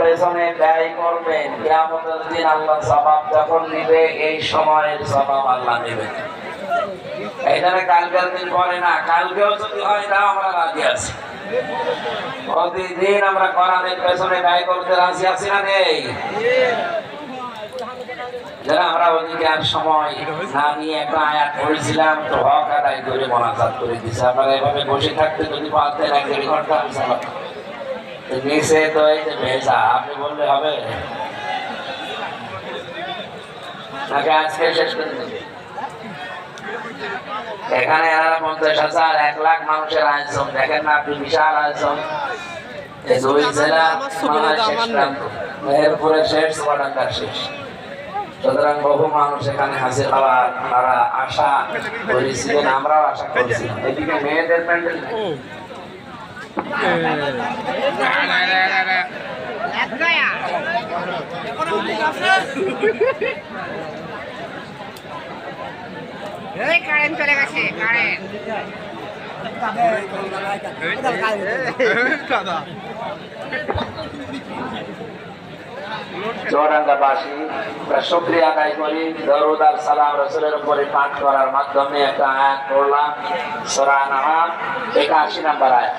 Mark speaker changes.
Speaker 1: পেছনে ব্যয় করবেন, কিয়ামতের দিন আল্লাহ সওয়াব যখন নিবে এই সময়ের সওয়াব আল্লাহ নেবে। এইখানে কালকের দিন পরে না, কালকেও যদি হয় তাও আমরা রাজি আছি। প্রতিদিন আমরা কোরআনের পেছনে ব্যয় করতে রাজি আছি না নেই? যারা আমরা ওদিকে আর সময় না নিয়ে একটা আয়াত পড়েছিলাম তো হক আদায় করে মোনাজাত করে দিচ্ছে। আপনারা এভাবে বসে থাকতে যদি পারতেন 1-1.5 ঘন্টা নিচে তো এই যে ভেজা, আপনি বললে হবে নাকি আজকে শেষ করে দেবে? এখানে 50,000 1 লাখ মানুষের আয়োজন, দেখেন না আপনি, বিশাল আয়োজন। এই 2 জেলা এরপরে শেষ, চুয়াডাঙ্গার শেষ। সুতরাং বহু মানুষ এখানে হাজির হওয়ার তারা আশা করেছিলেন, আমরাও আশা করেছিলাম। এদিকে মেয়েদের প্যান্ডেল
Speaker 2: কারেন্ট চলে গেছে, কারেন্ট
Speaker 1: চুয়াডাঙ্গাবাসী শুকরিয়া আদায় করি। দরুদ আর সালাম রাসূলের উপরে পাঠ করার মাধ্যমে একটা আয়াত পড়লাম, সূরা আনআম 81 নম্বর আয়াত।